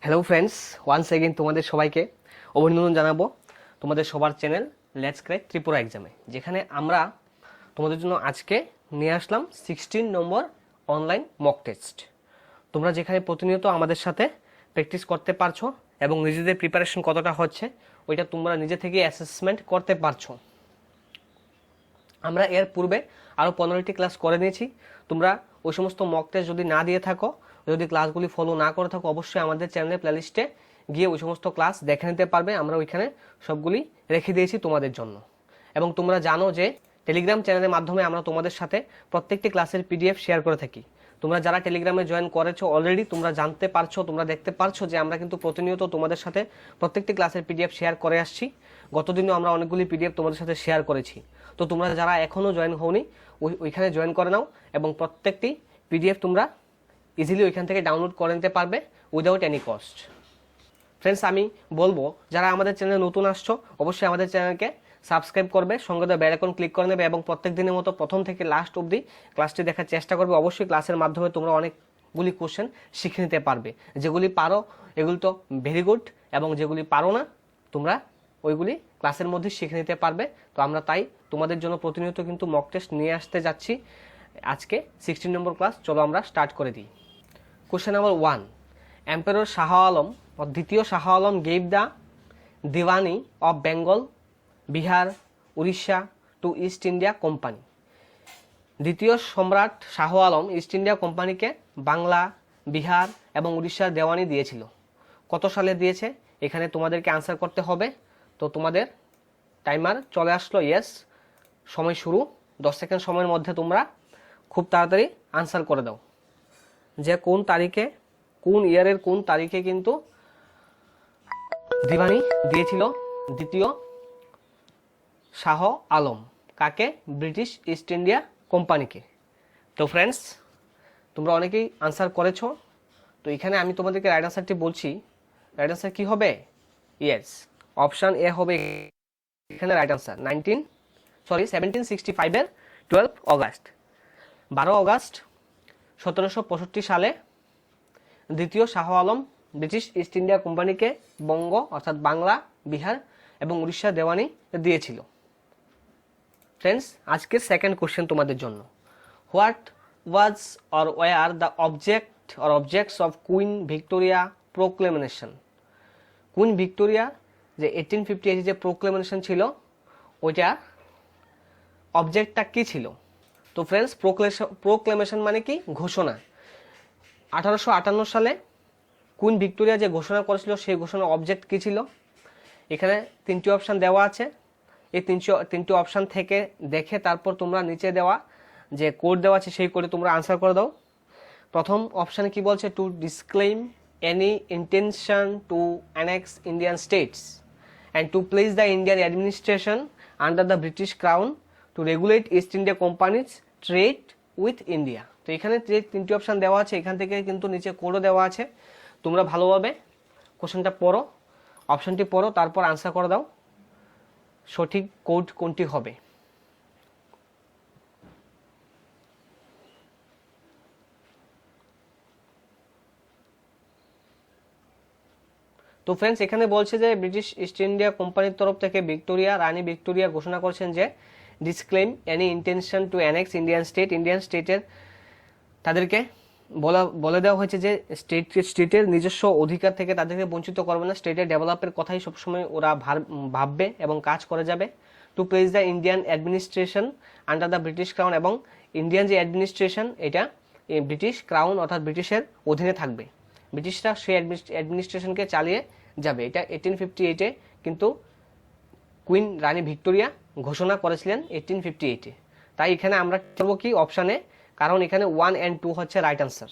Hello friends, once again তোমাদের সবাইকে অভিনন্দন জানাবো তোমাদের সবার চ্যানেল লেটস ক্র্যাক ত্রিপুরা এক্সামে, যেখানে আমরা তোমাদের জন্য আজকে নিয়ে আসলাম 16 নম্বর অনলাইন মক টেস্ট। তোমরা যেখানে প্রতিনিয়ত আমাদের সাথে প্র্যাকটিস করতে পারছো এবং নিজেদের প্রিপারেশন কতটা হচ্ছে ওইটা তোমরা নিজে থেকে অ্যাসেসমেন্ট করতে পারছো। আমরা এর পূর্বে আরও 15টি ক্লাস করে নিয়েছি। তোমরা ওই সমস্ত মক টেস্ট যদি না দিয়ে থাকো, যদি ক্লাসগুলি ফলো না করে থাকো, অবশ্যই আমাদের চ্যানেলের প্লেলিস্টে গিয়ে ওই সমস্ত ক্লাস দেখে নিতে পারবে। আমরা ওইখানে সবগুলি রেখে দিয়েছি তোমাদের জন্য। এবং তোমরা জানো যে টেলিগ্রাম চ্যানেলের মাধ্যমে আমরা তোমাদের সাথে প্রত্যেকটি ক্লাসের পিডিএফ শেয়ার করে থাকি। তোমরা যারা টেলিগ্রামে জয়েন করেছো অলরেডি তোমরা জানতে পারছো, তোমরা দেখতে পারছো যে আমরা কিন্তু প্রতিনিয়ত তোমাদের সাথে প্রত্যেকটি ক্লাসের পিডিএফ শেয়ার করে আসছি। গতদিনও আমরা অনেকগুলি পিডিএফ তোমাদের সাথে শেয়ার করেছি। তো তোমরা যারা এখনও জয়েন হওনি ওইখানে জয়েন করে নাও এবং প্রত্যেকটি পিডিএফ তোমরা ইজিলি ওইখান থেকে ডাউনলোড করে নিতে পারবে উইদাউট এনি কস্ট। ফ্রেন্ডস, আমি বলবো যারা আমাদের চ্যানেলে নতুন আসছো অবশ্যই আমাদের চ্যানেলকে সাবস্ক্রাইব করবে, সঙ্গে বেল আইকন ক্লিক করে নেবে এবং প্রত্যেক দিনের মতো প্রথম থেকে লাস্ট অবধি ক্লাসটি দেখার চেষ্টা করবে। অবশ্যই ক্লাসের মাধ্যমে তোমরা অনেকগুলি কোশ্চেন শিখে নিতে পারবে। যেগুলি পারো এগুলি তো ভেরি গুড, এবং যেগুলি পারো না তোমরা ওইগুলি ক্লাসের মধ্যে শিখে নিতে পারবে। তো আমরা তাই তোমাদের জন্য প্রতিনিয়ত কিন্তু মক টেস্ট নিয়ে আসতে যাচ্ছি। আজকে 16 নম্বর ক্লাস, চলো আমরা স্টার্ট করে দিই। Question number 1, emperor Shah Alam or দ্বিতীয় Shah Alam gave the diwani of Bengal, Bihar, Orissa to East India Company. দ্বিতীয় সম্রাট শাহ আলম ইস্ট ইন্ডিয়া কোম্পানিকে বাংলা, বিহার এবং উড়িষ্যার দেওয়ানি দিয়েছিল। কত সালে দিয়েছে এখানে তোমাদেরকে আনসার করতে হবে। তো তোমাদের টাইমার চলে আসলো, ইয়েস, সময় শুরু। 10 সেকেন্ড সময়ের মধ্যে তোমরা খুব তাড়াতাড়ি আনসার করে দাও যে কোন তারিখে, কোন ইয়ারের কোন তারিখে কিন্তু দিওয়ানি দিয়েছিল দ্বিতীয় শাহ আলম। কাকে? ব্রিটিশ ইস্ট ইন্ডিয়া কোম্পানিকে। তো ফ্রেন্ডস, তোমরা অনেকেই আনসার করেছো। তো এখানে আমি তোমাদেরকে রাইট আনসারটি বলছি। রাইট আনসার কি হবে? ইয়েস, অপশান এ হবে এখানে রাইট আনসার। 1765 এর 12 অগাস্ট, 12 অগাস্ট 1765 সালে দ্বিতীয় Shah Alam British east India কোম্পানিকে বঙ্গ অর্থাৎ বাংলা, বিহার এবং উড়িষ্যা দেওয়ানি দিয়েছিল। ফ্রেন্ডস, আজকের সেকেন্ড কোশ্চেন তোমাদের জন্য। What was or were the objects of queen Victoria proclamation? Queen Victoria যে 1858 যে প্রোক্লেমেশন ছিল ওইটা অবজেক্টটা কি ছিল? তো ফ্রেন্ডস, প্রোক্লেমেশন মানে কি? ঘোষণা। 1858 সালে কুইন ভিক্টোরিয়া যে ঘোষণা করেছিল সেই ঘোষণার অবজেক্ট কি ছিল? এখানে 3টি অপশান দেওয়া আছে। এই 3টি অপশান থেকে দেখে তারপর তোমরা নিচে দেওয়া যে কোড দেওয়া আছে সেই কোডে তোমরা আনসার করে দাও। প্রথম অপশানে কি বলছে? To disclaim any intention to annex Indian states and to place the Indian administration under the British crown to regulate East India companies trade with India. তো এখানে যে 3টি অপশান দেওয়া আছে এখান থেকে কিন্তু নিচে কোডও দেওয়া আছে। তোমরা ভালোভাবে কোশ্চেনটা পড়ো, অপশানটি পড়ো, তারপর আনসার করে দাও সঠিক কোড কোনটি হবে। তো ফ্রেন্ডস, এখানে বলছে যে ব্রিটিশ ইস্ট ইন্ডিয়া কোম্পানির তরফ থেকে রানী ভিক্টোরিয়া ঘোষণা করছেন যে disclaim any intention to annex Indian স্টেটের তাদেরকে বলে দেওয়া হয়েছে যে স্টেটের নিজস্ব অধিকার থেকে তাদেরকে বঞ্চিত করবে না। স্টেটের ডেভেলপের কথাই সবসময় ওরা ভাববে এবং কাজ করে যাবে। To place the Indian administration under the British crown, এবং ইন্ডিয়ান যে অ্যাডমিনিস্ট্রেশন এটা ব্রিটিশ ক্রাউন অর্থাৎ ব্রিটিশের অধীনে থাকবে। ব্রিটিশরা সেই অ্যাডমিনিস্ট্রেশনকে চালিয়ে যাবে। এটা 1858-এ কিন্তু কুইন রানী ভিক্টোরিয়া ঘোষণা করেছিলেন 1858-এ। তাই এখানে আমরা করবো কি? অপশানে, কারণ এখানে 1 and 2 হচ্ছে রাইট আনসার।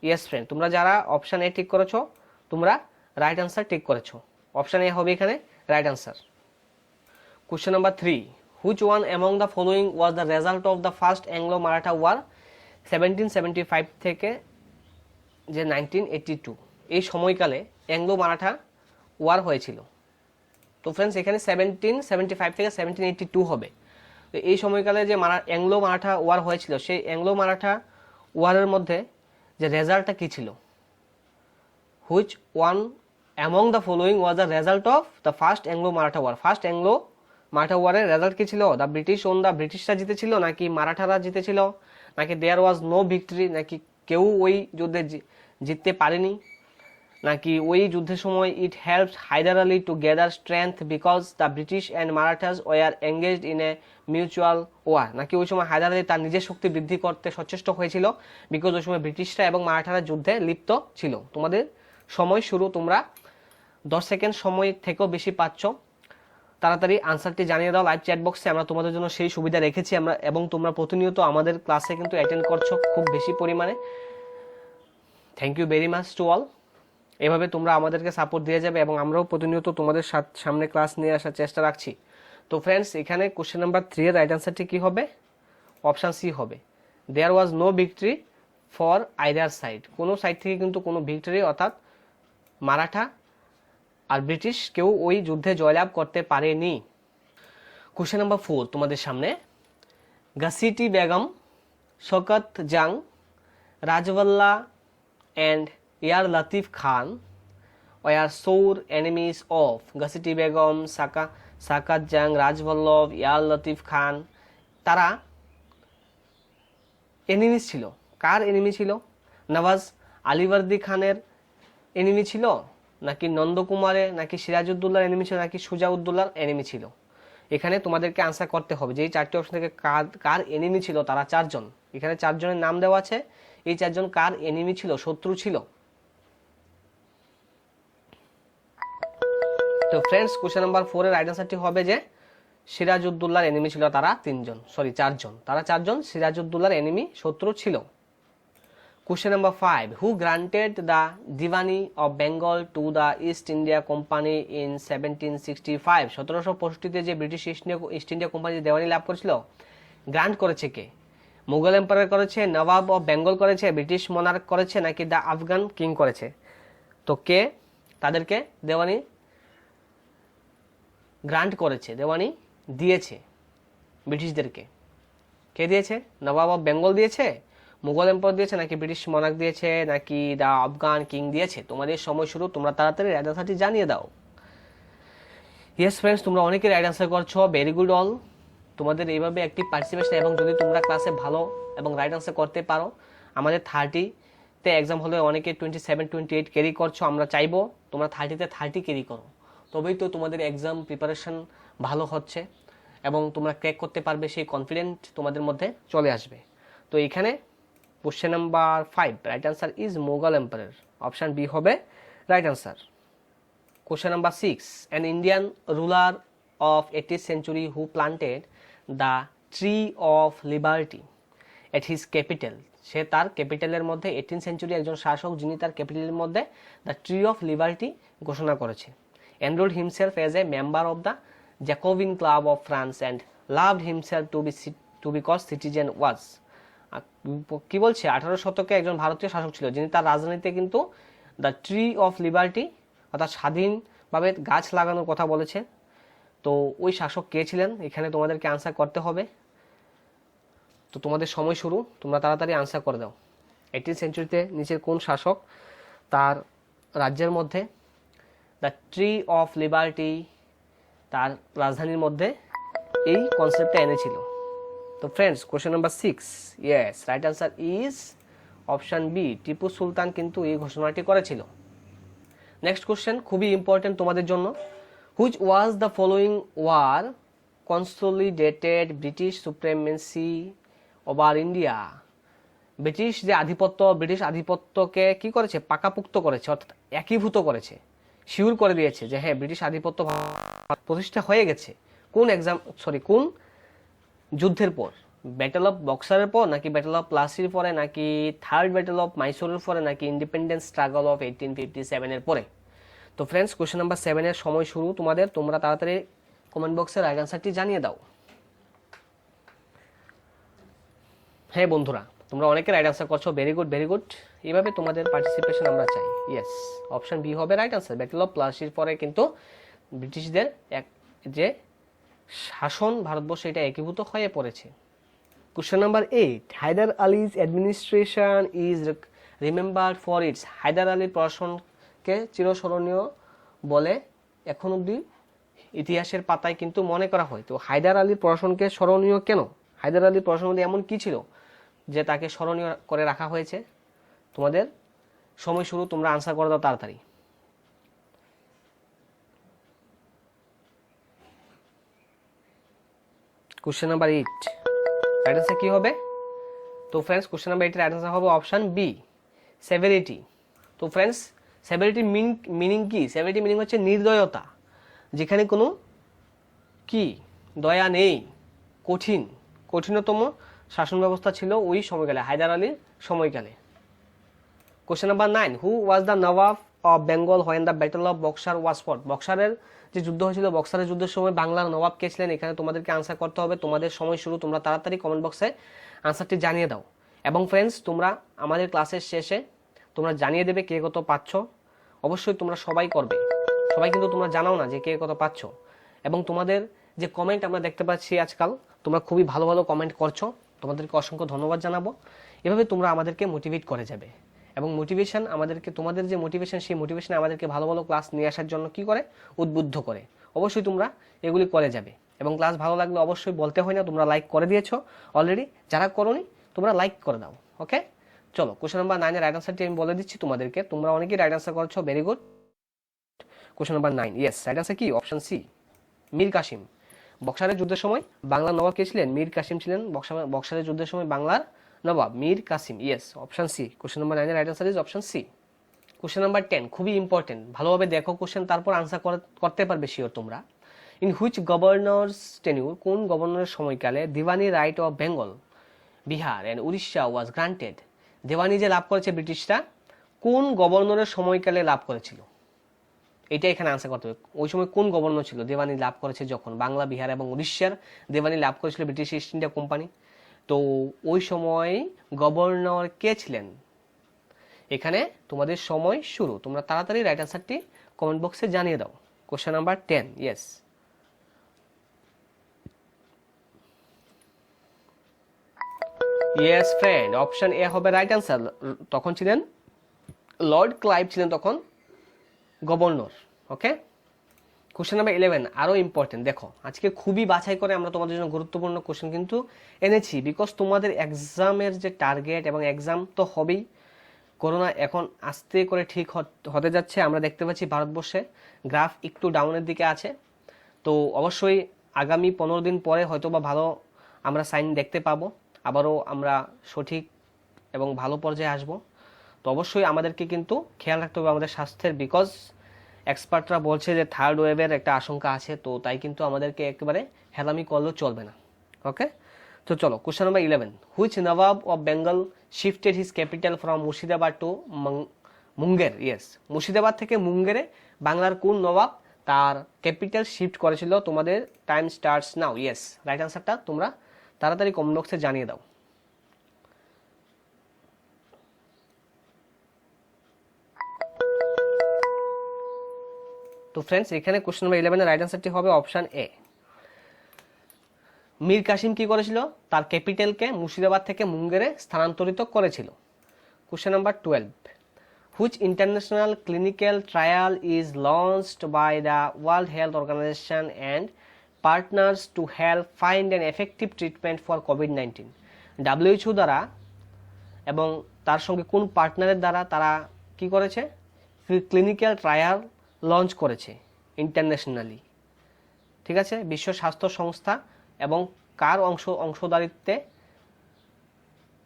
ইয়েস ফ্রেন্ড, তোমরা যারা অপশান এ ঠিক করেছো তোমরা রাইট আনসার ঠিক করেছো। অপশান এ হবে এখানে right answer. Question number 3, which one among the following was the result of the first Anglo Maratha war 1775 থেকে যে 1982, এই সময়কালে অ্যাংলো মারাঠা ওয়ার হয়েছিল। তো ফ্রেন্ডস, এখানে 1775 থেকে 1782 হবে। তো এই সময়কালে যে অ্যাংলো মারাঠা ওয়ার হয়েছিল সেই অ্যাংলো মারাঠা ওয়ারের মধ্যে যে রেজাল্টটা কী ছিল? Which one among the following was the result of the first Anglo Maratha war. First Anglo Maratha ওয়ারের রেজাল্ট কি ছিল? দ্য ব্রিটিশ ওন দ্য ব্রিটিশরা জিতেছিল, নাকি মারাঠারা জিতেছিল, নাকি দেয়ার ওয়াজ নো ভিক্টরি, নাকি কেউ ওই যুদ্ধে জিততে পারেনি, নাকি ওই যুদ্ধের সময় it helped Hyder Ali to gather strength because the British and Marathas were engaged in a mutual war, নাকি ওই সময় হায়দার আলী তার নিজের শক্তি বৃদ্ধি করতে সচেষ্ট হয়েছিল বিকজ ওই সময় ব্রিটিশরা এবং মারাঠারা যুদ্ধে লিপ্ত ছিল। তোমাদের সময় শুরু, তোমরা 10 সেকেন্ড সময় থেকেও বেশি পাচ্ছ, তাড়াতাড়ি আনসারটি জানিয়ে দাও লাইভ চ্যাট বক্সে। আমরা তোমাদের জন্য সেই সুবিধা রেখেছি আমরা, এবং তোমরা প্রতিনিয়ত আমাদের ক্লাসে কিন্তু অ্যাটেন্ড করছো খুব বেশি পরিমাণে। Thank you very much to all. এভাবে তোমরা আমাদেরকে সাপোর্ট দিয়ে যাবে এবং আমরাও প্রতিনিয়ত তোমাদের সামনে ক্লাস নিয়ে আসার চেষ্টা রাখছি। তো ফ্রেন্ডস, এখানে কোশ্চেন নাম্বার 3 এর রাইট আনসারটি কি হবে? অপশান সি হবে। There was no victory for either side. কোনো সাইড থেকে কিন্তু কোনো ভিক্টরি, অর্থাৎ মারাঠা আর ব্রিটিশ কেউ ওই যুদ্ধে জয়লাভ করতে পারেনি। কোশ্চেন নাম্বার 4 তোমাদের সামনে। গাসিটি বেগম, শওকত জাং, রাজওয়াল্লা and Yar Latif Khan were sore enemies of Ghaziti Begum, Sakat Jang, Rajvallabh, Yar Latif Khan। তারা এনিমি ছিল। কার এনিমি ছিল? নওয়াজ আলীবর্দী খানের এনিমি ছিল, নাকি নন্দকুমারের, নাকি সিরাজউদ্দৌলার এনিমি ছিল, নাকি সুজাউদ্দৌলার এনিমি ছিল? এখানে তোমাদেরকে আনসার করতে হবে যে এই 4টি অপশন থেকে কার এনিমি ছিল। তারা 4 জন। এখানে 4 জনের নাম দেওয়া আছে। এই 4 জন কার এনিমি ছিল, শত্রু ছিল? তো ফ্রেন্ডস, কোশ্চেন নাম্বার 4 এর রাইট আনসারটি হবে যে সিরাজউদ্দৌলার এনিমি ছিল তারা 4 জন। তারা 4 জন সিরাজউদ্দৌলার এনিমি, শত্রু ছিল। Question number 5, who granted the Deewani of Bengal to the east India company in 1765। 1765 যে ব্রিটিশ ইস্ট ইন্ডিয়া কোম্পানি দেওয়ানি লাভ করেছিল, গ্রান্ট করেছে কে? মুঘল এম্পায়ার করেছে, নবাব অফ বেঙ্গল করেছে, ব্রিটিশ মনার্ক করেছে, নাকি দ্য আফগান কিং করেছে? তো কে তাদেরকে দেওয়ানি গ্রান্ট করেছে, দেওয়ানি দিয়েছে ব্রিটিশদেরকে? কে দিয়েছে? নবাব অফ বেঙ্গল দিয়েছে, মুঘল এম্পায়ার দিয়েছে, নাকি ব্রিটিশ মনার্ক দিয়েছে, নাকি দ্য আফগান কিং দিয়েছে? তোমাদের সময় শুরু, তোমরা তাড়াতাড়ি রাইট আনসারটি জানিয়ে দাও। ইয়েস ফ্রেন্ডস, তোমরা অনেকে রাইট আনসার করছো, ভেরি গুড অল। তোমাদের এইভাবে অ্যাক্টিভ পার্টিসিপেশন, এবং যদি তোমরা ক্লাসে ভালো এবং রাইট আনসার করতে পারো, আমাদের 30-তে এক্সাম হলে অনেকে 27, 28 ক্যারি করছো। আমরা চাইবো তোমরা 30-তে 30 ক্যারি করো, তবেই তো তোমাদের এক্সাম প্রিপারেশন ভালো হচ্ছে এবং তোমরা ক্র্যাক করতে পারবে, সেই কনফিডেন্ট তোমাদের মধ্যে চলে আসবে। তো এখানে question number 5 right answer is Mughal empire. Option B হবে right answer. Question number 6, an Indian ruler of 18th century who planted the tree of liberty at his capital। সে তার ক্যাপিটালের মধ্যে 18th century একজন শাসক যিনি তার ক্যাপিটালের মধ্যে দ্য ট্রি অফ লিবার্টি ঘোষণা করেছে। enrolled himself as a member of the Jacobin Club of France and loved himself to because citizen was। কি বলছে? 18 শতকে একজন ভারতীয় শাসক ছিল যিনি তার রাজধানীতে কিন্তু দ্য ট্রি অফ লিবার্টি অর্থাৎ স্বাধীনভাবে গাছ লাগানোর কথা বলেছে। তো ওই শাসক কে ছিলেন? এখানে তোমাদেরকে আনসার করতে হবে। তো তোমাদের সময় শুরু, তোমরা তাড়াতাড়ি আনসার করে দাও। 18th centuryতে নিচের কোন শাসক তার রাজ্যের মধ্যে দ্য ট্রি অফ লিবার্টি তার রাজধানীর মধ্যে এই কনসেপ্টটা এনেছিল? তো friends, question number 6, yes right answer is option B, Tipu Sultan কিন্তু এই ঘোষণাটি করেছিল। নেক্সট কোশ্চেন খুবই ইম্পর্টেন্ট তোমাদের জন্য। Which was the following war consolidated British supremacy over India? British আধিপত্যকে কি করেছে? পাকাপুক্ত করেছে, অর্থাৎ একীভূত করেছে, শিওর করে দিয়েছে যে হ্যাঁ ব্রিটিশ আধিপত্য প্রতিষ্ঠা হয়ে গেছে। কোন কোন যুদ্ধের পর? ব্যাটেল অফ বক্সারের পর, নাকি ব্যাটেল অফ প্লাসির পরে, নাকি থার্ড ব্যাটেল অফ মাইসোরের পরে, নাকি ইন্ডিপেন্ডেন্স স্ট্রাগল অফ 1857 এর পরে? তো ফ্রেন্ডস, কোশ্চেন নাম্বার 7 এর সময় শুরু তোমাদের। তোমরা তাড়াতাড়ি কমেন্ট বক্সে রাইট আনসারটি জানিয়ে দাও। হ্যাঁ বন্ধুরা, তোমরা অনেকে রাইট আনসার করছো, ভেরি গুড ভেরি গুড। এইভাবে তোমাদের পার্টিসিপেশন আমরা চাই। ইয়েস, অপশন বি হবে রাইট আনসার। ব্যাটেল অফ প্লাসির পরে কিন্তু ব্রিটিশদের যে শাসন ভারতবর্ষে এটা একীভূত হয়ে পড়েছে। Question number 8, Hyder Ali's administration is remembered for its. Hyder আলীর প্রশাসন কে চিরস্মরণীয় বলে এখন অব্দি ইতিহাসের পাতায় কিন্তু মনে করা হয়। তো হায়দার আলীর প্রশাসনকে স্মরণীয় কেন? হায়দার আলীর প্রশাসনের মধ্যে এমন কি ছিল যে তাকে স্মরণীয় করে রাখা হয়েছে? তোমাদের সময় শুরু, তোমরা আনসার করে দাও তাড়াতাড়ি। কোশ্চেন নাম্বার 8 রাইট আনসার কি হবে? তো ফ্রেন্ডস কোশ্চেন নাম্বার 8 এর রাইট আনসার হবে অপশন বি, সেভারিটি। তো ফ্রেন্ডস সেভারিটি মিনিং কি? সেভারিটি মিনিং হচ্ছে নির্দয়তা, যেখানে কোনো কি দয়া নেই, কঠিনতম শাসন ব্যবস্থা ছিল ওই সময়কালে, হায়দার আলীর সময়কালে। Question number 9 who was the Nawab of Bengal when the battle of Buxar was fought? বক্সারের যে যুদ্ধ হয়েছিল, বক্সারের যুদ্ধের সময় বাংলার নবাব কে ছিলেন? এখানে তোমাদেরকে আনসার করতে হবে। তোমাদের সময় শুরু, তোমরা তাড়াতাড়ি কমেন্ট বক্সে আনসারটি জানিয়ে দাও। এবং ফ্রেন্ডস তোমরা আমাদের ক্লাসের শেষে তোমরা জানিয়ে দেবে কে কত পাচ্ছ। অবশ্যই তোমরা সবাই করবে, সবাই কিন্তু তোমরা জানাও না যে কে কত পাচ্ছ। এবং তোমাদের যে কমেন্ট আমরা দেখতে পাচ্ছি আজকাল, তোমরা খুবই ভালো ভালো কমেন্ট করছো, তোমাদেরকে অসংখ্য ধন্যবাদ জানাবো। এভাবে তোমরা আমাদেরকে মোটিভেট করে যাবে এবং মোটিভেশন আমাদেরকে, তোমাদের যে মোটিভেশন, সেই মোটিভেশন আমাদেরকে ভালো ভালো ক্লাস নিয়ে আসার জন্য কি করে? উদ্বুদ্ধ করে। অবশ্যই তোমরা এগুলি করে যাবে এবং ক্লাস ভালো লাগলে অবশ্যই বলতে হয় না, তোমরা লাইক করে দিয়েছো অলরেডি। যারা করোনি তোমরা লাইক করে দাও। ওকে, চলো কোশ্চেন নাম্বার 9 এর রাইট আনসারটি আমি বলে দিচ্ছি তোমাদেরকে। তোমরা অনেকেই রাইট আনসার করছো, very good. Question number 9, yes, right answer কি? Option C, Mir Qasim. বক্সারের যুদ্ধের সময় বাংলার নবাব কে ছিলেন? মীর কাসিম ছিলেন বক্সারের যুদ্ধের সময় বাংলার নবাব, Mir Qasim. Yes, option C. Question number 9 এর right answer is option C. Question number 10 খুবই ইম্পর্টেন্ট, ভালোভাবে দেখো কোশ্চেন, তারপর আনসার করতে পারবে শিওর তোমরা। In which governor's tenure? কোন গভর্নরের সময়কালে Diwani right of Bengal, Bihar and Orissa was granted? দেওয়ানি যে লাভ করেছে ব্রিটিশরা, কোন গভর্নরের সময়কালে লাভ করেছিল? এটা এখানে আনসার করতে হবে। ওই সময় কোন গভর্নর ছিল দেওয়ানি লাভ করেছে, যখন বাংলা, বিহার এবং উড়িষ্যার দেওয়ানি লাভ করেছিল ব্রিটিশ ইস্ট ইন্ডিয়া কোম্পানি? তো ওই সময় গভর্নর কে ছিলেন? এখানে তোমাদের সময় শুরু, তোমরা তাড়াতাড়ি রাইট আনসারটি কমেন্ট বক্সে জানিয়ে দাও। Question number 10, yes, yes friend, option A হবে রাইট আনসার। তখন ছিলেন লর্ড ক্লাইভ, ছিলেন তখন গভর্নর। ওকে, কোশ্চেন নাম্বার 11 আরো ইম্পর্টেন্ট। দেখো আজকে খুবই বাছাই করে আমরা তোমাদের জন্য গুরুত্বপূর্ণ কোশ্চেন কিন্তু এনেছি, বিকজ তোমাদের এক্সামের যে টার্গেট, এবং এক্সাম তো হবেই, করোনা এখন আস্তে করে ঠিক হতে যাচ্ছে। আমরা দেখতে পাচ্ছি ভারতবর্ষে গ্রাফ একটু ডাউনের দিকে আছে। তো অবশ্যই আগামী 15 দিন পরে হয়তো বা ভালো আমরা সাইন দেখতে পাবো, আবারও আমরা সঠিক এবং ভালো পর্যায়ে আসব। তো অবশ্যই আমাদেরকে কিন্তু খেয়াল রাখতে হবে আমাদের স্বাস্থ্যের, বিকজ এক্সপার্টরা বলছে যে থার্ড ওয়েভের একটা আশঙ্কা আছে। তো তাই কিন্তু আমাদেরকে একেবারে হেলামি করলেও চলবে না। ওকে, তো চলো question number 11, which nawab of Bengal shifted his capital from Murshidabad to Munger? Yes, Murshidabad থেকে মুঙ্গেরে বাংলার কোন নবাব তার ক্যাপিটাল শিফট করেছিল? তোমাদের time starts now. Yes, right আনসারটা তোমরা তাড়াতাড়ি কমেন্ট বক্সে জানিয়ে দাও। তো ফ্রেন্ডস এখানে কোশ্চেন নাম্বার 11 এর রাইট আনসারটি হবে অপশন এ। মীর কাসিম কি করেছিল? তার ক্যাপিটালকে মুর্শিদাবাদ থেকে মুঙ্গেরে স্থানান্তরিত করেছিল। Question number 12, which international clinical trial is launched by the World Health Organization and partners to help find an effective treatment for কোভিড-19? WHO দ্বারা এবং তার সঙ্গে কোন পার্টনারের দ্বারা তারা কি করেছে? ক্লিনিক্যাল ট্রায়াল লঞ্চ করেছে ইন্টারন্যাশনালি। ঠিক আছে, বিশ্ব স্বাস্থ্য সংস্থা এবং কার অংশদারিত্বে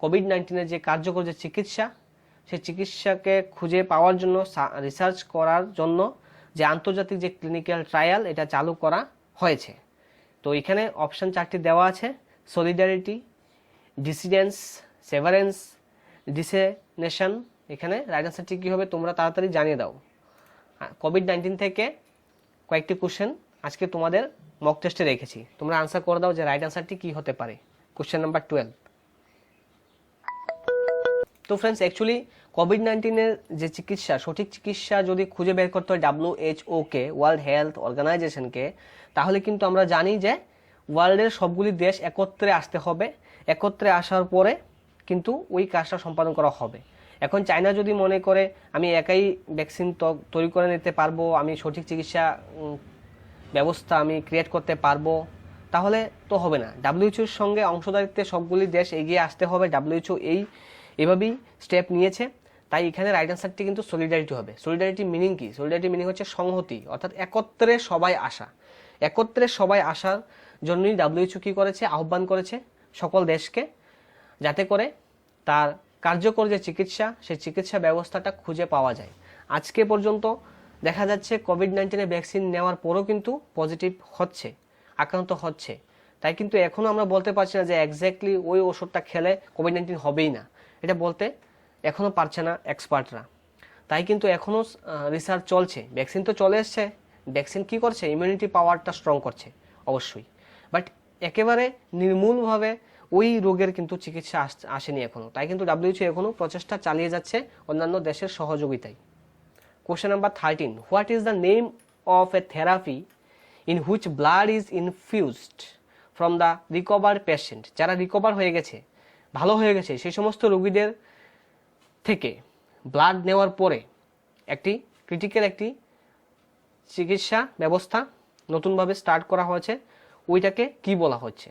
কোভিড-19 যে কার্যকর যে চিকিৎসা, সেই চিকিৎসাকে খুঁজে পাওয়ার জন্য, রিসার্চ করার জন্য যে আন্তর্জাতিক যে ক্লিনিক্যাল ট্রায়াল এটা চালু করা হয়েছে। তো এখানে অপশন 4টি দেওয়া আছে, সলিডারিটি, ডিসিডেন্স, সেভারেন্স, ডিসেনেশন। এখানে রাইট আনসারটি কী হবে তোমরা তাড়াতাড়ি জানিয়ে দাও। কোভিড-19 থেকে কয়েকটি কোশ্চেন আজকে তোমাদের মক টেস্টে রেখেছি, তোমরা আনসার করে দাও যে রাইট আনসারটি কি হতে পারে। Question number 12। তো ফ্রেন্ডস অ্যাকচুয়ালি কোভিড-19 যে চিকিৎসা, সঠিক চিকিৎসা যদি খুঁজে বের করতে হয় WHO কে, ওয়ার্ল্ড হেলথ অর্গানাইজেশনকে, তাহলে কিন্তু আমরা জানি যে ওয়ার্ল্ডের সবগুলি দেশ একত্রে আসতে হবে। একত্রে আসার পরে কিন্তু ওই কাজটা সম্পাদন করা হবে। এখন চায়না যদি মনে করে আমি একাই ভ্যাকসিন তৈরি করে নিতে পারবো, আমি সঠিক চিকিৎসা ব্যবস্থা আমি ক্রিয়েট করতে পারবো, তাহলে তো হবে না। ডাব্লিউএইচওর সঙ্গে অংশদারিত্বে সবগুলি দেশ এগিয়ে আসতে হবে। ডাব্লিউএইচও এভাবেই স্টেপ নিয়েছে। তাই এখানে রাইট অ্যান্সারটি কিন্তু সলিডারিটি হবে। সলিডারিটি মিনিং কি? সলিডারিটি মিনিং হচ্ছে সংহতি, অর্থাৎ একত্রে সবাই আসা। একত্রে সবাই আসার জন্যই ডাব্লিউএইচও কি করেছে? আহ্বান করেছে সকল দেশকে, যাতে করে তার কার্যকর যে চিকিৎসা, সেই চিকিৎসা ব্যবস্থাটা খুঁজে পাওয়া যায়। আজকে পর্যন্ত দেখা যাচ্ছে কোভিড-19 ভ্যাকসিন নেওয়ার পরও কিন্তু পজিটিভ হচ্ছে, আক্রান্ত হচ্ছে। তাই কিন্তু এখনও আমরা বলতে পারছি না যে এক্স্যাক্টলি ওই ওষুধটা খেলে কোভিড-19 হবেই না, এটা বলতে এখনও পারছে না এক্সপার্টরা। তাই কিন্তু এখনও রিসার্চ চলছে। ভ্যাকসিন তো চলে এসছে, ভ্যাকসিন কি করছে? ইমিউনিটি পাওয়ারটা স্ট্রং করছে অবশ্যই, বাট একেবারে নির্মূলভাবে ওই রোগের কিন্তু চিকিৎসা আসেনি এখনো। তাই কিন্তু ডাব্লিউএইচও এখনো প্রচেষ্টা চালিয়ে যাচ্ছে অন্যান্য দেশের সহযোগিতায়। Question number 13, what is the name of A therapy in which blood is infused from the recovered patient? যারা রিকভার হয়ে গেছে, ভালো হয়ে গেছে, সেই সমস্ত রোগীদের থেকে ব্লাড নেওয়ার পরে একটি ক্রিটিক্যাল একটি চিকিৎসা ব্যবস্থা নতুনভাবে স্টার্ট করা হয়েছে, ওইটাকে কি বলা হচ্ছে?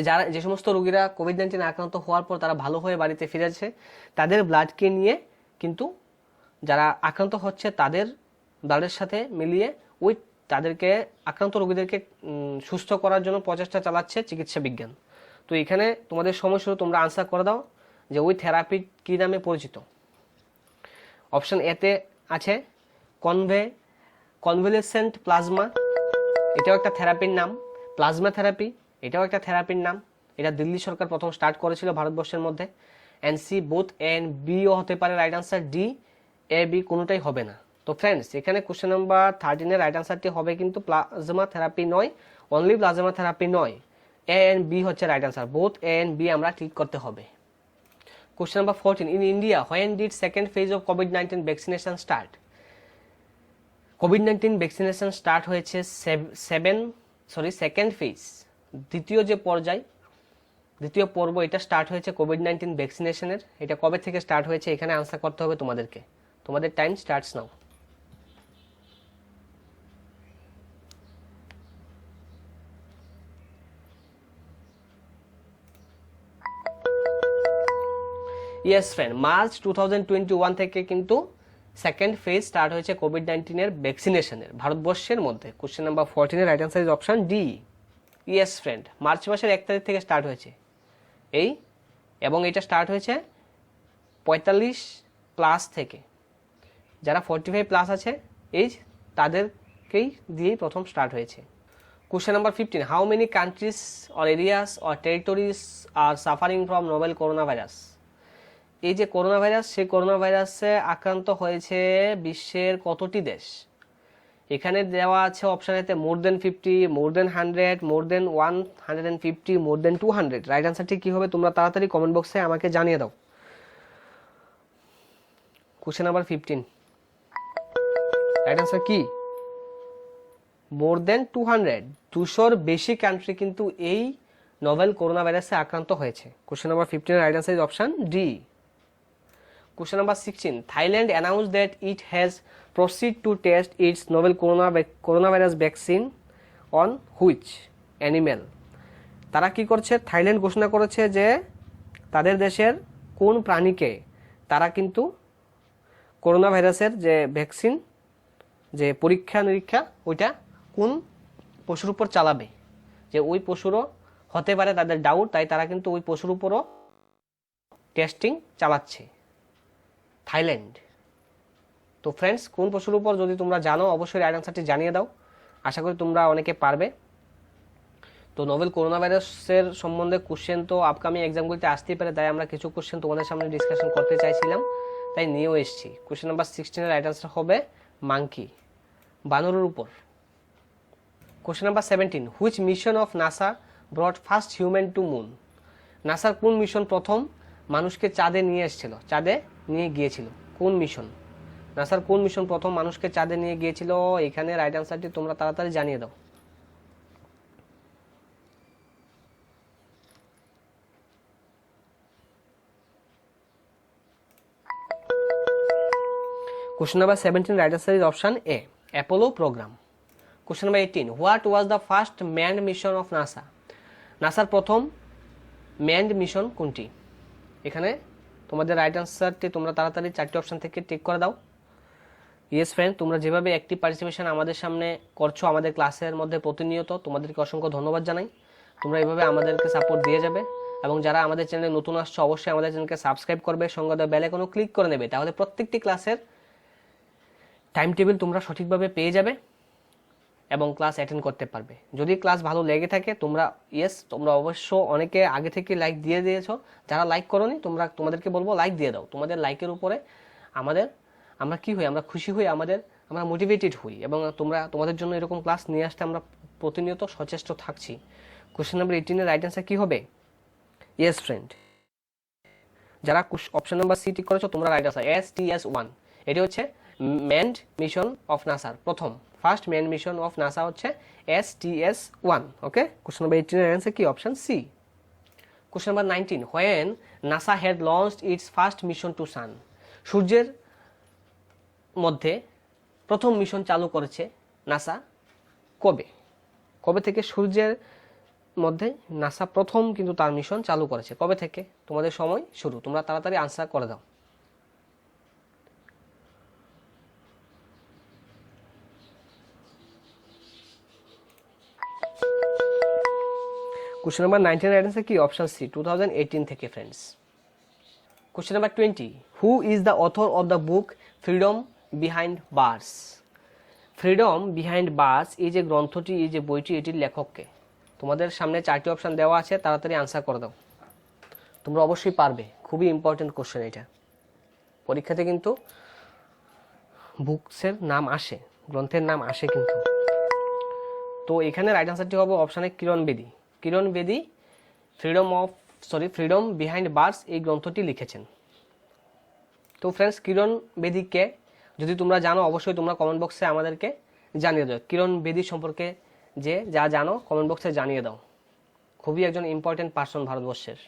যারা যে সমস্ত রোগীরা কোভিড-19 আক্রান্ত হওয়ার পর তারা ভালো হয়ে বাড়িতে ফিরেছে, তাদের ব্লাডকে নিয়ে কিন্তু যারা আক্রান্ত হচ্ছে তাদের ব্লাডের সাথে মিলিয়ে ওই তাদেরকে আক্রান্ত রোগীদেরকে সুস্থ করার জন্য প্রচেষ্টা চালাচ্ছে চিকিৎসা বিজ্ঞান। তো এখানে তোমাদের সময় শুরু, তোমরা আনসার করে দাও যে ওই থেরাপি কী নামে পরিচিত। অপশন এতে আছে কনভ্যালেসেন্ট প্লাজমা, এটাও একটা থেরাপির নাম। প্লাজমা থেরাপি, এটাও একটা থেরাপির নাম। এটা দিল্লি সরকার প্রথম স্টার্ট করেছিল ভারতবর্ষের মধ্যে। And C both A and বিও হতে পারে right answer, D A B কোনোটাই হবে না। তো ফ্রেন্ডস, এখানে কোশ্চেন নাম্বার 13 এর রাইট আনসারটি হবে কিন্তু প্লাজমা থেরাপি নয়, অনলি প্লাজমা থেরাপি নয়, এ এন্ড বি হচ্ছে right answer. Both A and B আমরা ঠিক করতে হবে। Question number 14, in India when did second phase of কোভিড-19 ভ্যাকসিনেশন স্টার্ট? কোভিড-19 ভ্যাকসিনেশন স্টার্ট হয়েছে সেকেন্ড ফেজ, দ্বিতীয় যে পর্যায়, দ্বিতীয় পর্ব, এটা স্টার্ট হয়েছে কোভিড-19 ভ্যাকসিনেশনের। এটা কবে থেকে স্টার্ট হয়েছে এখানে আনসার করতে হবে তোমাদেরকে। তোমাদের time starts now. Yes friend, March 2021 থেকে কিন্তু সেকেন্ড ফেজ স্টার্ট হয়েছে কোভিড-19 এর ভ্যাকসিনেশনের ভারতবর্ষের মধ্যে। কোশ্চেন নাম্বার 14 এর right answer is option D. Yes friend, March মাসের 1 তারিখ থেকে স্টার্ট হয়েছে এবং এটা স্টার্ট হয়েছে 45 প্লাস থেকে। যারা 45 প্লাস আছে এজ, তাদেরকেই দিয়েই প্রথম স্টার্ট হয়েছে। Question number 15, how many countries or areas or territories are suffering from novel corona virus? এই যে করোনা ভাইরাস, সেই করোনা ভাইরাসে আক্রান্ত হয়েছে বিশ্বের কতটি দেশ? এখানে দেওয়া আছে অপশানেতে মোর দেন 50, মোর দেন 100, মোর দেন 150, মোর দেন 200। রাইট আনসারটি কি হবে তোমরা তাড়াতাড়ি কমেন্ট বক্সে আমাকে জানিয়ে দাও। কোশ্চেন নাম্বার 15, রাইট আনসার কি? মোর দেন 200, 200-র বেশি কান্ট্রি কিন্তু এই নোভেল করোনা ভাইরাসে আক্রান্ত হয়েছে। কোশ্চেন নাম্বার 15 এর right answer is option D. Question number 16. Thailand announced that it has proceeded to test its novel coronavirus vaccine on which animal? তারা কি করছে? থাইল্যান্ড ঘোষণা করেছে যে তাদের দেশের কোন প্রাণীকে তারা কিন্তু করোনা ভাইরাসের যে ভ্যাকসিন, যে পরীক্ষা নিরীক্ষা, ওইটা কোন পশুর উপর চালাবে। যে ওই পশুরও হতে পারে তাদের ডাউট, তাই তারা কিন্তু ওই পশুর উপরও টেস্টিং চালাচ্ছে থাইল্যান্ড। তো ফ্রেন্ডস, কোন পশুর উপর যদি তোমরা জানো অবশ্যই রাইট আনসারটি জানিয়ে দাও। আশা করি তোমরা অনেকে পারবে। তো নোভেল করোনা ভাইরাসের সম্বন্ধে কোশ্চেন তো আপকামিং এক্সামগুলিতে আসতেই পারে, তাই আমরা কিছু কোশ্চেন তোমাদের সামনে ডিসকাশন করতে চাইছিলাম, তাই নিয়েও এসেছি। কোশ্চেন নাম্বার 16 এর রাইট আনসার হবে মাঙ্কি, বানরের উপর। Question number 17, which mission of NASA ব্রট first human to moon? নাসার কোন মিশন প্রথম মানুষকে চাঁদে নিয়ে এসেছিল, চাঁদে নিয়ে গিয়েছিল? কোন মিশন? নাসার কোন মিশন প্রথম মানুষকে চাঁদে নিয়ে গিয়েছিল? এখানে রাইট আনসারটি তোমরা তাড়াতাড়ি জানিয়ে দাও। Question number 17, right answer is option A, Apollo program. Question number 18, what was the first manned mission of NASA? নাসার প্রথম ম্যানড মিশন কোনটি? এখানে তোমাদের রাইট আনসারটি তোমরা তাড়াতাড়ি 4টি অপশন থেকে টিক করে দাও। ইয়েস ফ্রেন্ড, তোমরা যেভাবে অ্যাক্টিভ পার্টিসিপেশন আমাদের সামনে করছো আমাদের ক্লাসের মধ্যে প্রতিনিয়ত, তোমাদেরকে অসংখ্য ধন্যবাদ জানাই। তোমরা এইভাবে আমাদেরকে সাপোর্ট দিয়ে যাবে, এবং যারা আমাদের চ্যানেলে নতুন আসছো অবশ্যই আমাদের চ্যানেলকে সাবস্ক্রাইব করবে, সঙ্গে বেল আইকনও ক্লিক করে নেবে, তাহলে প্রত্যেকটি ক্লাসের টাইম টেবিল তোমরা সঠিকভাবে পেয়ে যাবে এবং ক্লাস অ্যাটেন্ড করতে পারবে। যদি ক্লাস ভালো লেগে থাকে তোমরা অবশ্য অনেকে আগে থেকে লাইক দিয়ে দিয়েছো, যারা লাইক করোনি তোমাদেরকে বলবো লাইক দিয়ে দাও। তোমাদের লাইকের উপরে আমরা কি হই, আমরা খুশি হই, আমরা মোটিভেটেড হই, এবং তোমাদের জন্য এরকম ক্লাস নিয়ে আসতে আমরা প্রতিনিয়ত সচেষ্ট থাকছি। কোশ্চেন নাম্বার 18 এর রাইট অ্যান্সার কি হবে? ইয়েস ফ্রেন্ড, যারা অপশন নাম্বার সি টিক করেছো তোমরা রাইট অ্যান্সার STS-1, এটি হচ্ছে ম্যানড মিশন অফ নাসার প্রথম first man mission of NASA হচ্ছে STS-1। ওকে, কোশ্চেন নাম্বার 18 এর অ্যান্সার কি? Option C. Question number 19, when NASA had launched its first mission to sun? সূর্যের মধ্যে প্রথম মিশন চালু করেছে নাসা কবে থেকে সূর্যের মধ্যে নাসা প্রথম কিন্তু তার মিশন চালু করেছে কবে থেকে? তোমাদের সময় শুরু, তোমরা তাড়াতাড়ি আনসার করে দাও। কোশ্চেন নাম্বার 19 এর অ্যান্সার কি? অপশন সি, 2018 থেকে friends. Question number 20, who is the author of the book Freedom Behind Bars? Freedom Behind Bars এই যে গ্রন্থটি, এই যে বইটি, এটির লেখককে? তোমাদের সামনে 4টি অপশন দেওয়া আছে, তাড়াতাড়ি আনসার করে দাও। তোমরা অবশ্যই পারবে, খুবই ইম্পর্টেন্ট কোশ্চেন এটা। পরীক্ষাতে কিন্তু বুকসের নাম আসে, গ্রন্থের নাম আসে কিন্তু। তো এখানে রাইট আনসারটি হবে অপশানে কিরণ বেদী ফ্রিডম বিহাইন্ড বার্স এই গ্রন্থটি লিখেছেন। তো ফ্রেন্ডস, কিরণ বেদী কে? যদি তোমরা জানো অবশ্যই তোমরা কমেন্ট বক্সে আমাদেরকে জানিয়ে দাও। কিরণ বেদী সম্পর্কে যা জানো কমেন্ট বক্সে জানিয়ে দাও। খুবই একজন ইম্পর্টেন্ট পার্সন ভারতবর্ষের।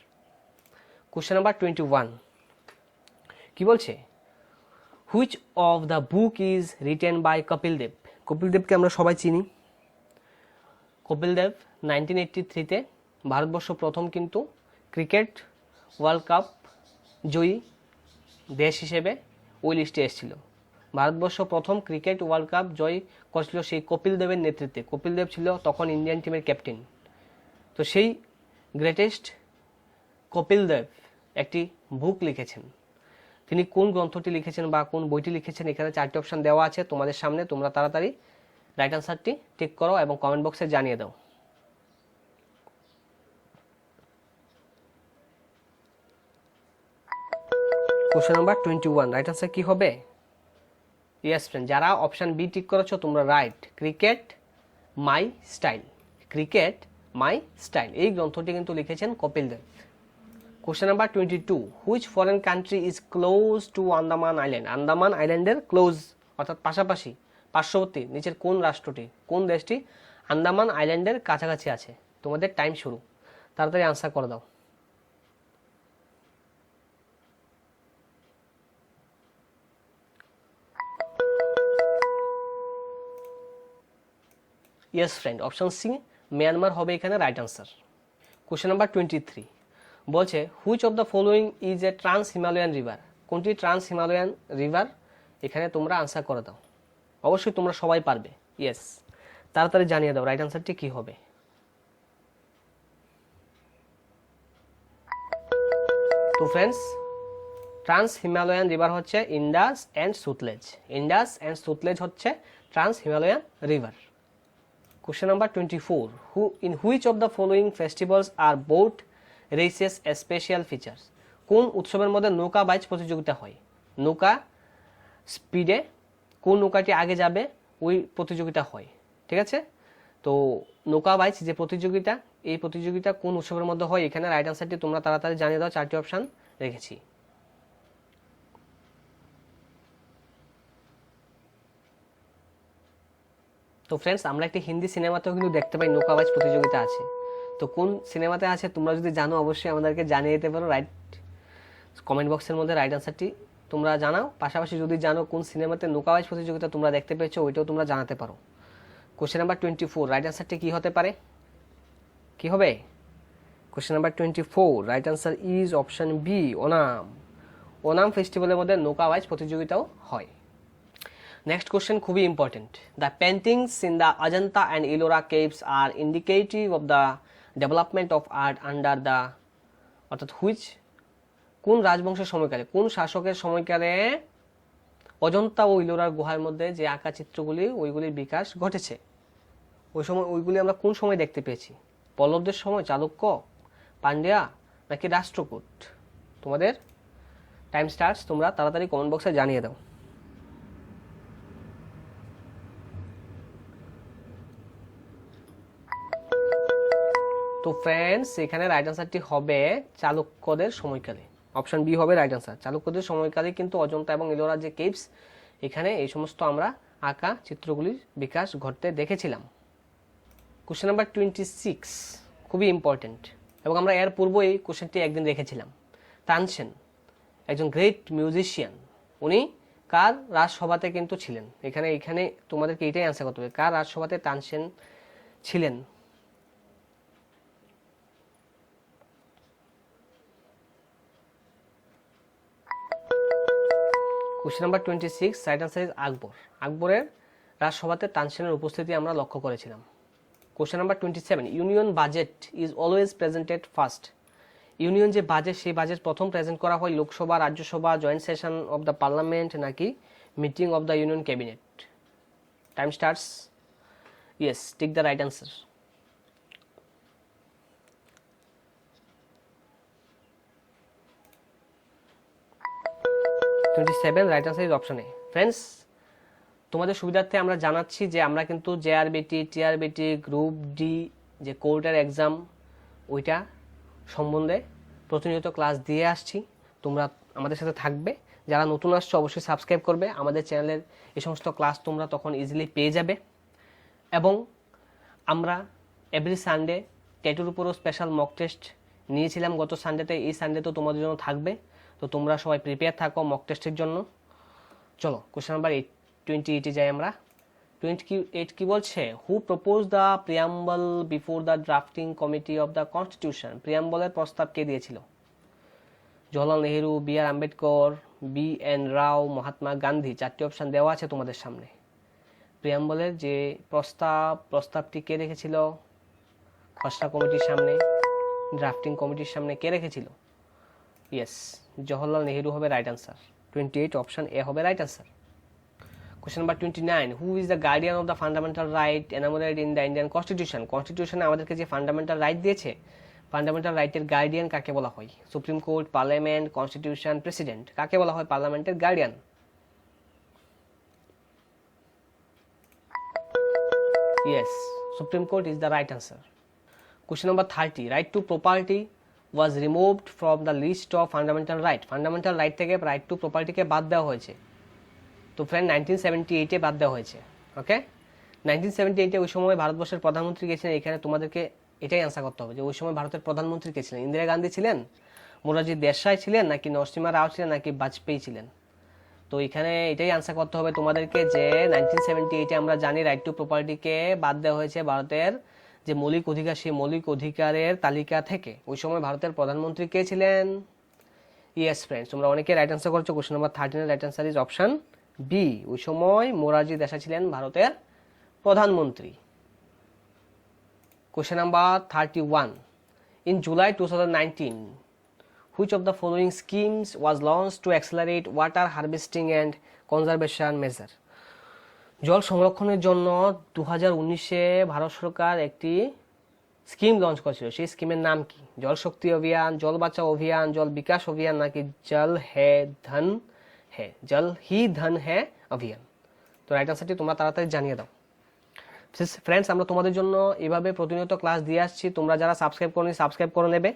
কোশ্চেন নাম্বার 21 কি বলছে? Which of the book is written by Kapil Dev? Kapil দেবকে আমরা সবাই চিনি। কপিল দেব 1983-তে ভারতবর্ষ প্রথম কিন্তু ক্রিকেট ওয়ার্ল্ড কাপ জয়ী দেশ হিসেবে ওই লিস্টে এসেছিল। ভারতবর্ষ প্রথম ক্রিকেট ওয়ার্ল্ড কাপ জয় করেছিল সেই কপিল দেবের নেতৃত্বে। কপিল দেব ছিল তখন ইন্ডিয়ান টিমের ক্যাপ্টেন। তো সেই গ্রেটেস্ট কপিল দেব একটি বুক লিখেছেন। তিনি কোন গ্রন্থটি লিখেছেন বা কোন বইটি লিখেছেন, এখানে 4টি অপশন দেওয়া আছে তোমাদের সামনে। তোমরা তাড়াতাড়ি রাইট আনসারটি টিক করো এবং কমেন্ট বক্সে জানিয়ে দাও। কোশ্চেন নাম্বার 21 রাইট আনসার কি হবে? ইয়েস ফ্রেন্ড, যারা অপশন বি টিক করেছো তোমরা রাইট। ক্রিকেট মাই স্টাইল এই গ্রন্থটি কিন্তু লিখেছেন Kapil Dev. Question number 22, which foreign country is close to Andaman island? Andaman আইল্যান্ডের ক্লোজ অর্থাৎ পার্শ্ববর্তী নিচের কোন রাষ্ট্রটি, কোন দেশটি আন্দামান আইল্যান্ডের কাছাকাছি আছে? তোমাদের টাইম শুরু, তাড়াতাড়ি আনসার করে দাও। Yes friend, option C Myanmar হবে এখানে রাইট আনসার। কোশ্চেন নাম্বার 23 বলছে which of the following is a trans Himalayan river? কোনটি ট্রান্স হিমালয়ান রিভার? এখানে তোমরা আনসার করে দাও। অবশ্যই তোমরা সবাই পারবে। ইয়েস, তাড়াতাড়ি জানিয়ে দাও রাইট আনসারটি কি হবে। তো ফ্রেন্ডস, ট্রান্স হিমালয়ান রিভার হচ্ছে ইন্ডাস অ্যান্ড সুতলেজ হচ্ছে trans Himalayan river. Question number 24, in which of the following festivals are boat races a special features? কোন উৎসবের মধ্যে নৌকা বাইচ প্রতিযোগিতা হয়? নৌকা স্পিডে কোন নৌকাটি আগে যাবে ওই প্রতিযোগিতা হয়, ঠিক আছে? তো নৌকা বাইচ যে প্রতিযোগিতা, এই প্রতিযোগিতা কোন উৎসবের মধ্যে হয়? এখানে রাইট আনসারটি তোমরা তাড়াতাড়ি জানিয়ে দাও, 4টি অপশন রেখেছি। তো ফ্রেন্ডস, আমরা একটি হিন্দি সিনেমাতেও কিন্তু দেখতে পাই নৌকাবাজ প্রতিযোগিতা আছে। তো কোন সিনেমাতে আছে তোমরা যদি জানো অবশ্যই আমাদেরকে জানিয়ে দিতে পারো। রাইট কমেন্ট বক্সের মধ্যে রাইট আনসারটি তোমরা জানাও। পাশাপাশি যদি জানো কোন সিনেমাতে নৌকাবাজ প্রতিযোগিতা তোমরা দেখতে পেয়েছো ওইটাও তোমরা জানাতে পারো। কোশ্চেন নাম্বার 24, রাইট আনসারটি কি হতে পারে? কি হবে? Question number 24, right answer is option B, Onam. Onam ফেস্টিভ্যালের মধ্যে নৌকাবাজ প্রতিযোগিতাও হয়। নেক্সট কোশ্চেন খুবই important. The paintings in the Ajanta and Ellora caves are indicative of the development of art under the, অর্থাৎ হুইচ, কোন রাজবংশের সময়কালে, কোন শাসকের সময়কালে অজন্তা ও ইলোরার গুহার মধ্যে যে আঁকা চিত্রগুলি ওইগুলির বিকাশ ঘটেছে? ওই সময় ওইগুলি আমরা কোন সময় দেখতে পেয়েছি? পল্লবদের সময়, চালুক্য, পান্ডিয়া নাকি রাষ্ট্রকূট? তোমাদের টাইম স্টার্টস, তোমরা তাড়াতাড়ি কমেন্ট বক্সে জানিয়ে দাও। তো ফ্রেন্ডস, এখানে রাইট আনসারটি হবে চালুক্যদের সময়কালে। অপশন বি হবে রাইট আনসার। চালুক্যদের সময়কালে কিন্তু অজন্তা এবং ইলোরা যে কেভস, এখানে এই সমস্ত আমরা আঁকা চিত্রগুলির বিকাশ ঘটতে দেখেছিলাম। কোশ্চেন নাম্বার 26 খুবই ইম্পর্টেন্ট, এবং আমরা এর পূর্ব এই কোশ্চেনটি একদিন রেখেছিলাম। তানসেন একজন গ্রেট মিউজিশিয়ান, উনি কার রাজসভাতে কিন্তু ছিলেন? এখানে তোমাদেরকে এটাই অ্যান্সার করতে হবে, কার রাজসভাতে তানসেন ছিলেন? Question number 26, right answer is Akbar. আকবরের রাজসভাতে তানসেনের উপস্থিতি আমরা লক্ষ্য করেছিলাম। Question number 27, union budget is always presented first. Union যে বাজেট, সেই বাজেট প্রথম প্রেজেন্ট করা হয় Lok Sabha, Rajya Sabha, joint session of the parliament নাকি meeting of the union cabinet? Time starts. Yes, tick the right answer. Right answer is option A. Friends, তোমাদের সুবিধার্থে আমরা জানাচ্ছি যে আমরা কিন্তু জেআরবিটি, টিআরবিটি, গ্রুপ ডি যে কোর্টের এক্সাম, ওইটা সম্বন্ধে প্রতিনিয়ত ক্লাস দিয়ে আসছি। তোমরা আমাদের সাথে থাকবে। যারা নতুন আসছো অবশ্যই সাবস্ক্রাইব করবে আমাদের চ্যানেলের। এই সমস্ত ক্লাস তোমরা তখন ইজিলি পেয়ে যাবে। এবং আমরা এভরি সানডে টেটের উপরও স্পেশাল মক টেস্ট নিয়েছিলাম গত সানডেতে, এই সানডেতেও তোমাদের জন্য থাকবে। তো তোমরা সবাই প্রিপেয়ার থাকো মক টেস্টের জন্য। চলো কোশ্চেন নাম্বার 28 যাই আমরা। 28 কি বলছে? Who propose the preamble before the drafting committee of the constitution. প্রিয়াম্বলের প্রস্তাব কে দিয়েছিল? Jawaharlal Nehru, B R Ambedkar, B N Rao, Mahatma Gandhi. 4টি অপশন দেওয়া আছে তোমাদের সামনে। প্রিয়াম্বলের যে প্রস্তাবটি কে রেখেছিল খসড়া কমিটির সামনে, ড্রাফটিং কমিটির সামনে? কে রেখেছিল? ইয়েস, জওহরলাল নেহেরু হবে রাইট আনসার। 28 অপশন এ হবে right answer. Question number 29, who is the guardian of the fundamental right enamoured in the Indian constitution. কনস্টিটিউশনে আমাদেরকে যে ফান্ডামেন্টাল রাইট দিয়েছে, ফান্ডামেন্টাল রাইটের গার্ডিয়ান কাকে বলা হয়? Supreme court, parliament, constitution, president? কাকে বলা হয় পার্লামেন্টের guardian? Yes, supreme court is the right answer. Question number 30, right to property was removed from the list of fundamental right. Fundamental right থেকে রাইট টু প্রপার্টিকে বাদ দেওয়া হয়েছে। তো ফ্রেন্ড 1978-এ বাদ দেওয়া হয়েছে। ওকে, 1978-এ ওই সময় ভারতবর্ষের প্রধানমন্ত্রী কে ছিলেন? এখানে তোমাদেরকে এটাই অ্যান্সার করতে হবে যে ওই সময় ভারতের প্রধানমন্ত্রী কে ছিলেন? ইন্দিরা গান্ধী ছিলেন, মোরারজি দেশাই ছিলেন, নাকি নরসিমহা রাও ছিলেন, নাকি বাজপেয়ী ছিলেন? তো এখানে এটাই অ্যান্সার করতে হবে তোমাদেরকে যে 1978-এ আমরা জানি রাইট টু প্রপার্টিকে বাদ দেওয়া হয়েছে ভারতের যে মৌলিক অধিকার, সেই মৌলিক অধিকারের তালিকা থেকে। ওই সময় ভারতের প্রধানমন্ত্রী কে ছিলেন? ইয়েস ফ্রেন্ডস, তোমরা অনেকে রাইট আনসার করছো। Question number 13 right answer is option B. ওই সময় মোরারজি দেশাই ছিলেন ভারতের প্রধানমন্ত্রী। Question number 31, in July 2019 which of the following schemes was launched to accelerate water harvesting and conservation measure? জল সংরক্ষণের জন্য 2019-এ ভারত সরকার একটি স্কিম লঞ্চ করেছিল। সেই স্কিমের নাম কি? জল শক্তি অভিযান, জল বাঁচাও অভিযান, জল বিকাশ অভিযান, নাকি জল হি ধন হে অভিযান? তো রাইট আনসারটি তোমরা তাড়াতাড়ি জানিয়ে দাও। ফ্রেন্ডস, আমরা তোমাদের জন্য এভাবে প্রতিনিয়ত ক্লাস দিয়ে আসছি। তোমরা যারা সাবস্ক্রাইব করনি সাবস্ক্রাইব করে নেবে,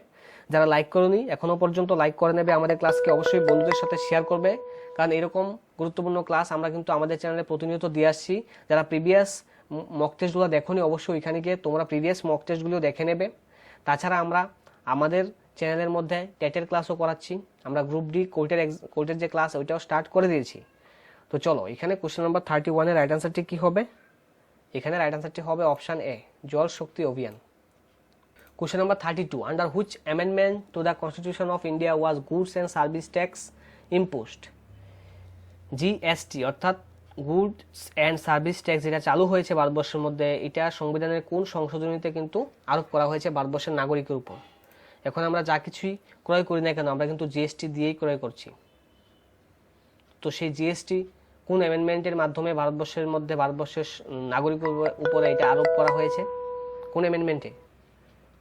যারা লাইক করনি এখনো পর্যন্ত লাইক করে নেবে। আমাদের ক্লাসকে অবশ্যই বন্ধুদের সাথে শেয়ার করবে, কারণ এরকম গুরুত্বপূর্ণ ক্লাস আমরা কিন্তু আমাদের চ্যানেলে প্রতিনিয়ত দিয়ে আসছি। যারা প্রিভিয়াস মক টেস্টগুলো দেখোনি অবশ্যই ওইখানে গিয়ে তোমরা প্রিভিয়াস মক টেস্টগুলো দেখে নেবে। তাছাড়া আমরা আমাদের চ্যানেলের মধ্যে টেটের ক্লাসও করাচ্ছি, আমরা গ্রুপ ডি কোর্টের যে ক্লাস ওইটাও স্টার্ট করে দিয়েছি। তো চলো এখানে কোশ্চেন নাম্বার 31 এর রাইট আনসারটি কি হবে? এখানে রাইট আনসারটি হবে অপশান এ, জল শক্তি অভিযান। Question number 32, under which amendment to the constitution of India was goods and service tax imposed? GST অর্থাৎ গুডস অ্যান্ড সার্ভিস ট্যাক্স যেটা চালু হয়েছে ভারতবর্ষের মধ্যে, এটা সংবিধানের কোন সংশোধনীতে কিন্তু আরোপ করা হয়েছে ভারতবর্ষের নাগরিকের উপর? এখন আমরা যা কিছুই ক্রয় করি না কেন আমরা কিন্তু জিএসটি দিয়েই ক্রয় করছি। তো সেই জিএসটি কোন অ্যামেন্ডমেন্টের মাধ্যমে ভারতবর্ষের নাগরিকের উপরে এটা আরোপ করা হয়েছে? কোন অ্যামেন্ডমেন্টে?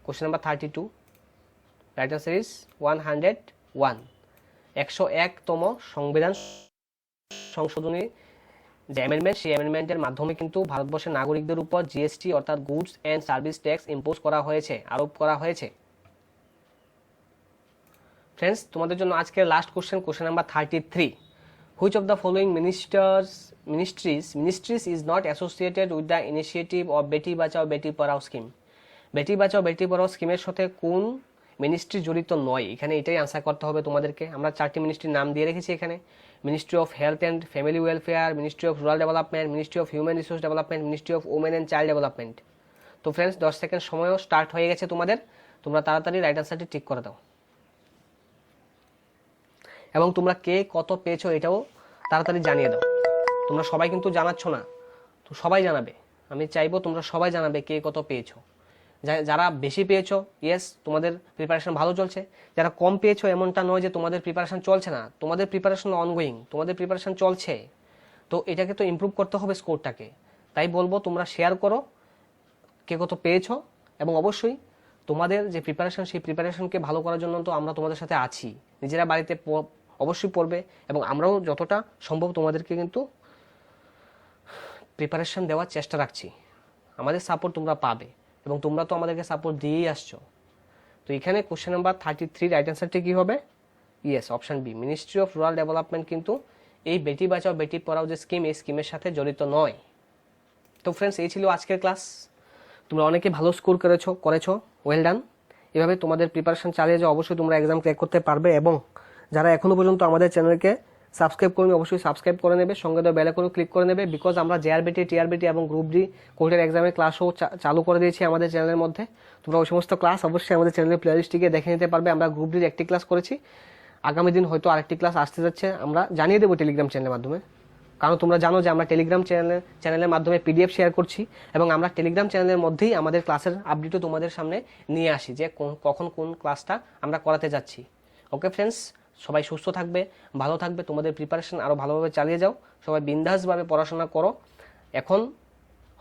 Question number 32, right answer is 101, 101তম সংবিধান সংশোধনী যে অ্যামেন্ডমেন্ট, সেই অ্যামেন্ডমেন্টের মাধ্যমে কিন্তু ভারতবর্ষের নাগরিকদের উপর জিএসটি অর্থাৎ goods and service tax impose করা হয়েছে, আরোপ করা হয়েছে। ফ্রেন্ডস, তোমাদের জন্য আজকের last question number 33, which of the following ministries is not associated with the initiative of Beti Bachao Beti Padhao scheme? Beti Bachao Beti Padhao স্কিমের সাথে কোন মিনিস্ট্রি জড়িত নয়? এখানে এটাই আনসার করতে হবে তোমাদেরকে। আমরা 4টি মিনিস্ট্রির নাম দিয়ে রেখেছি এখানে, ministry of health and family welfare, ministry of rural development, ministry of human resource development, ministry of women and child development. তো ফ্রেন্ডস, 10 সেকেন্ড সময়ও স্টার্ট হয়ে গেছে তোমাদের, তোমরা তাড়াতাড়ি রাইট আনসারটি ঠিক করে দাও। এবং তোমরা কে কত পেয়েছো এটাও তাড়াতাড়ি জানিয়ে দাও। তোমরা সবাই কিন্তু জানাচ্ছ না, তো সবাই জানাবে। আমি চাইবো তোমরা সবাই জানাবে কে কত পেয়েছো। যারা বেশি পেয়েছো, ইয়েস তোমাদের প্রিপারেশন ভালো চলছে। যারা কম পেয়েছো এমনটা নয় যে তোমাদের প্রিপারেশন চলছে না, তোমাদের প্রিপারেশন অনগোয়িং, তোমাদের প্রিপারেশন চলছে। তো এটাকে তো ইমপ্রুভ করতে হবে স্কোরটাকে। তাই বলবো তোমরা শেয়ার করো কে কত পেয়েছো, এবং অবশ্যই তোমাদের যে প্রিপারেশন সেই প্রিপারেশনকে ভালো করার জন্য তো আমরা তোমাদের সাথে আছি। নিজেরা বাড়িতে অবশ্যই পড়বে, এবং আমরাও যতটা সম্ভব তোমাদেরকে কিন্তু প্রিপারেশন দেওয়ার চেষ্টা রাখছি। আমাদের সাপোর্ট তোমরা পাবে, এবং তোমরা তো আমাদেরকে সাপোর্ট দিয়েই আসছো। তো এখানে কোশ্চেন নাম্বার 33 রাইট অ্যান্সারটি কি হবে? Yes, option B, ministry of rural development কিন্তু এই বেটি বাঁচাও বেটি পড়াও যে স্কিম, এই স্কিমের সাথে জড়িত নয়। তো ফ্রেন্ডস, এই ছিল আজকের ক্লাস। তোমরা অনেকে ভালো স্কোর করেছো, ওয়েল ডান। এভাবে তোমাদের প্রিপারেশন চালিয়ে যাও, অবশ্যই তোমরা এক্সাম ক্র্যাক করতে পারবে। এবং যারা এখনও পর্যন্ত আমাদের চ্যানেলকে সাবস্ক্রাইব করবে, অবশ্যই সাবস্ক্রাইব করে নেবে, সঙ্গে দেওয়া বেল আইকনে ক্লিক করে নেবে, বিকজ আমরা জেআরবিটি, টিআরবিটি এবং গ্রুপ ডি কোর্টের এক্সামের ক্লাসও চালু করে দিয়েছি আমাদের চ্যানেলের মধ্যে। তোমরা ওই সমস্ত ক্লাস অবশ্যই আমাদের চ্যানেলের প্লেলিস্টে দেখে নিতে পারবে। আমরা গ্রুপ ডির একটি ক্লাস করেছি, আগামী দিন হয়তো আরেকটি ক্লাস আসতে যাচ্ছে, আমরা জানিয়ে দেবো টেলিগ্রাম চ্যানেলের মাধ্যমে। কারণ তোমরা জানো যে আমরা টেলিগ্রাম চ্যানেলের মাধ্যমে পিডিএফ শেয়ার করছি, এবং আমরা টেলিগ্রাম চ্যানেলের মধ্যেই আমাদের ক্লাসের আপডেটও তোমাদের সামনে নিয়ে আসি, যে কখন কোন ক্লাসটা আমরা করাতে যাচ্ছি। ওকে ফ্রেন্ডস, সবাই সুস্থ থাকবে, ভালো থাকবে, তোমাদের প্রিপারেশন আরও ভালোভাবে চালিয়ে যাও, সবাই বিন্দাসভাবে পড়াশোনা করো। এখন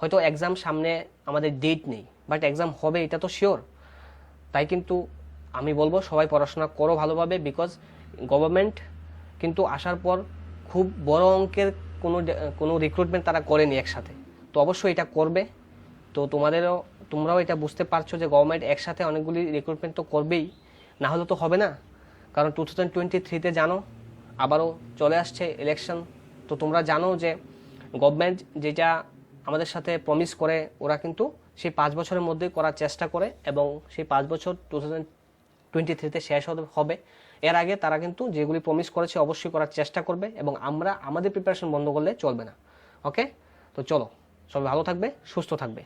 হয়তো এক্সাম সামনে, আমাদের ডেট নেই, বাট এক্সাম হবে এটা তো শিওর। তাই কিন্তু আমি বলবো সবাই পড়াশোনা করো ভালোভাবে, বিকজ গভর্নমেন্ট কিন্তু আসার পর খুব বড় অঙ্কের কোনো রিক্রুটমেন্ট তারা করেনি একসাথে। তো অবশ্যই এটা করবে। তো তোমরাও এটা বুঝতে পারছো যে গভর্নমেন্ট একসাথে অনেকগুলি রিক্রুটমেন্ট তো করবেই, না হলে তো হবে না। কারণ 2023-তে জানো আবারও চলে আসছে ইলেকশন। তো তোমরা জানো যে গভর্নমেন্ট যেটা আমাদের সাথে প্রমিস করে, ওরা কিন্তু সেই 5 বছরের মধ্যেই করার চেষ্টা করে, এবং সেই 5 বছর 2023-তে শেষ হবে। এর আগে তারা কিন্তু যেগুলি প্রমিস করেছে অবশ্যই করার চেষ্টা করবে, এবং আমরা আমাদের প্রিপারেশন বন্ধ করলে চলবে না। ওকে, তো চলো সবাই ভালো থাকবে, সুস্থ থাকবে।